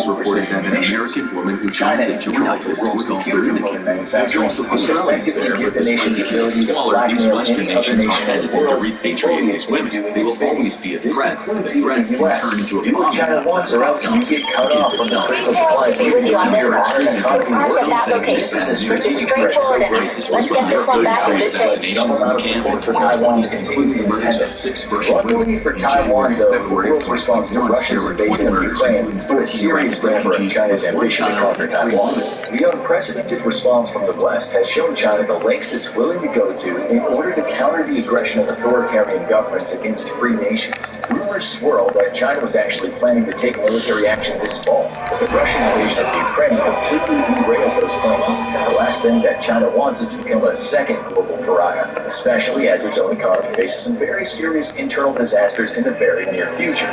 reported that an American woman who China joined the joint ISIS was also in the camp. manufacturing Australians there, but especially smaller, these Western nations are hesitant to repatriate these women. They will always be a threat. The threat can turn into a problem China wants, or else you get cut off from the critical Retail should be with you on this one. economy. Park at that location. Let's just straightforward it. Let's get this one back in good shape. Some amount of support for Taiwan's continued independence. Luckily for Taiwan, though, the world's response to Russia's invasion of Ukraine put a serious damper on China's ambition to conquer Taiwan. The unprecedented response from the West has shown China the lengths it's willing to go to in order to counter the aggression of authoritarian governments against free nations. Rumors swirl that China was actually planning to take military action this fall, but the Russian invasion of Ukraine completely derailed those plans. The last thing that China wants is to become a second global pariah, especially as its own economy faces some very serious internal disasters in the very near future.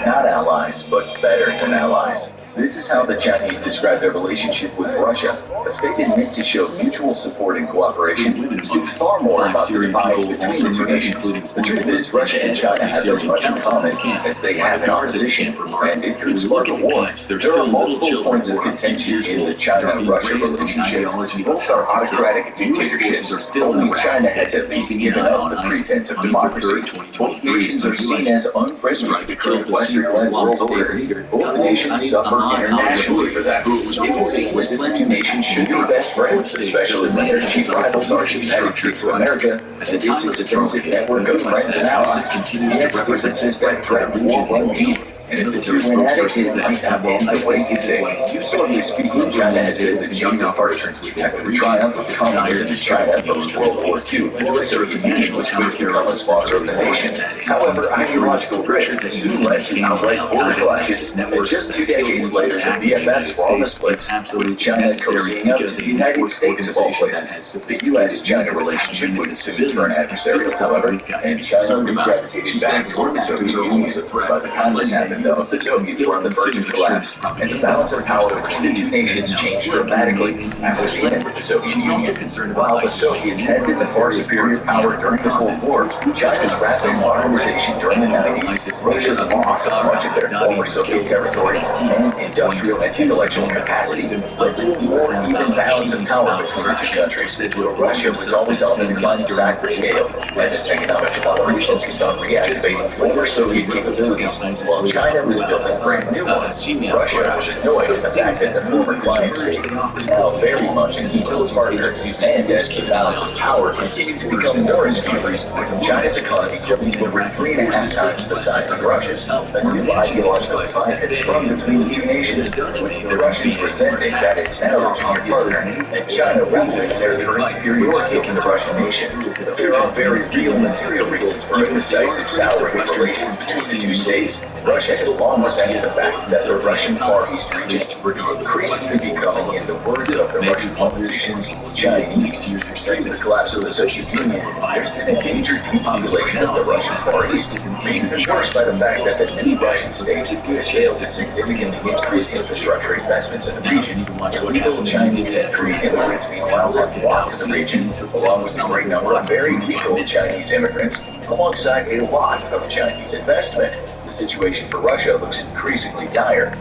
Not allies, but better than allies. This is how the Chinese describe their relationship with Russia. A statement meant to show mutual support and cooperation speaks far more about the divides between the two nations. The truth is, Russia and China have as much in common as they have in opposition, and it could spark a war. There are multiple points of contention in the China-Russia relationship. Both are autocratic dictatorships. Only China has at least given up the pretense of democracy. Both nations are seen as unfriendly to the current Western-led world order. Both nations suffer internationally for that. It would seem as if the two nations should be best friends, especially when their chief rivals are the United States of America and its extensive network of friends and allies. Yet differences that threaten war run deep. And if the two win at it, it might not end the way you think. Historically speaking, China has been the younger partner after the triumph of communism in China post-World War II. The Soviet Union was quick to become a sponsor of the nation. However, ideological pressures soon led to outright border clashes, and just 2 decades later, the BFFs were on the splits, with China cozying up to the United States of all places. The U.S.-China relationship would soon turn adversarial, however, and China gravitated back toward the Soviet Union. By the time this happened, though, the Soviets were on the verge of collapse, and the balance of power between the two nations changed dramatically after the end of the Soviet Union. While the Soviets had been the far superior power during the Cold War, China's rapid modernization during the 90s, Russia's loss of much of their former Soviet territory, and industrial and intellectual capacity led to a more even balance of power between the two countries. Russia was always on the declining side of the scale, as its economic development focused on reactivating former Soviet capabilities, while China was building brand new ones. Russia was annoyed at the fact that the former client state was now very much an equal partner, and as the balance of power continued to become more skewed, China's economy grew to over 3.5 times the size of Russia's. A new ideological divide has sprung between the two nations, with the Russians resenting that it's now a junior partner, and China rapidly declared her superiority over the Russian nation. There are very real material reasons for a decisive souring of relations between the two states. Russia has long resented the fact that the Russian Far East region is increasingly becoming, in the words of the Russian politicians, Chinese. Since the collapse of the Soviet Union, there's been a major depopulation of the Russian Far East, made even worse by the fact that the new Russian state has failed to significantly increase infrastructure investments in the region. Illegal Chinese and Korean immigrants, meanwhile, have blocked the region, along with a great number of very legal Chinese immigrants, alongside a lot of Chinese investment. The situation for Russia looks increasingly dire.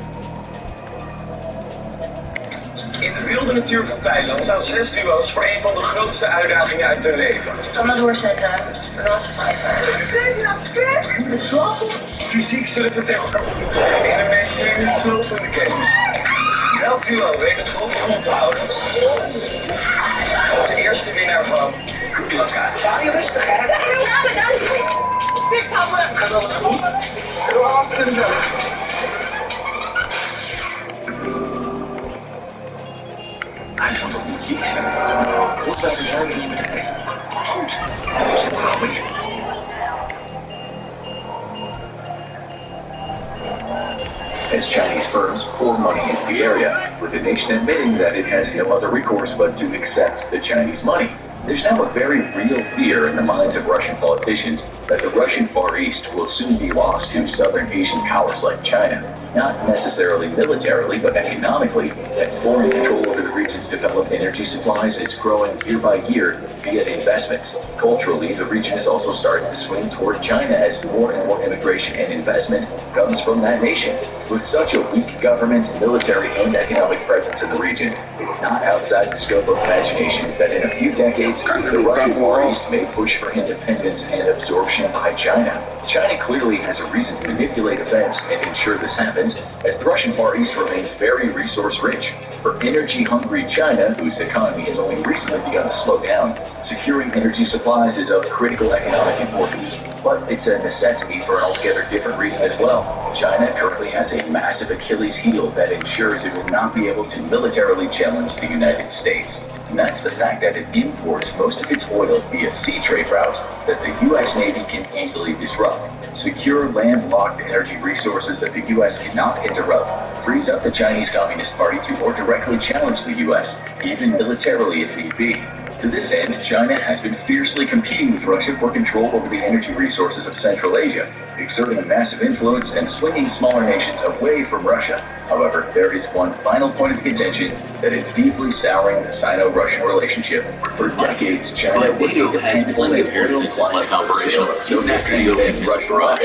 In de wilde natuur van Thailand staan 6 duo's voor een van de grootste uitdagingen uit hun leven. Ga maar doorzetten. Wel survivor. Fysiek zullen ze tegen elkaar optreden in een meest slopende game. Elk duo weet het grond te houden. De eerste winnaar van Good Luck Guys. Ja, je rustig hè? Ja, bedankt. Gaat alles goed? Heel hartstikke gezellig. Hij zal toch niet ziek zijn? Hoe ver zijn we hiermee? Goed, dat is het wel weer. As Chinese firms pour money into the area, with the nation admitting that it has no other recourse but to accept the Chinese money. There's now a very real fear in the minds of Russian politicians that the Russian Far East will soon be lost to southern Asian powers like China. Not necessarily militarily, but economically, as foreign control over the region's developed energy supplies is growing year by year via investments. Culturally, the region is also starting to swing toward China as more and more immigration and investment comes from that nation. With such a weak government, military, and economic presence in the region, it's not outside the scope of imagination that in a few decades, the Russian Far East may push for independence and absorption by China. China clearly has a reason to manipulate events and ensure this happens, as the Russian Far East remains very resource-rich. For energy-hungry China, whose economy has only recently begun to slow down, securing energy supplies is of critical economic importance. But it's a necessity for an altogether different reason as well. China currently has a massive Achilles heel that ensures it will not be able to militarily challenge the United States. And that's the fact that it imports most of its oil via sea trade routes that the U.S. Navy can easily disrupt. Secure landlocked energy resources that the U.S. cannot interrupt frees up the Chinese Communist Party to more directly challenge the U.S., even militarily if need be. To this end, China has been fiercely competing with Russia for control over the energy resources of Central Asia, exerting a massive influence and swinging smaller nations away from Russia. However, there is one final point of contention that is deeply souring the Sino-Russian relationship. For decades, China was a dependable and oil client for the Sino-Soviet Union and Russia.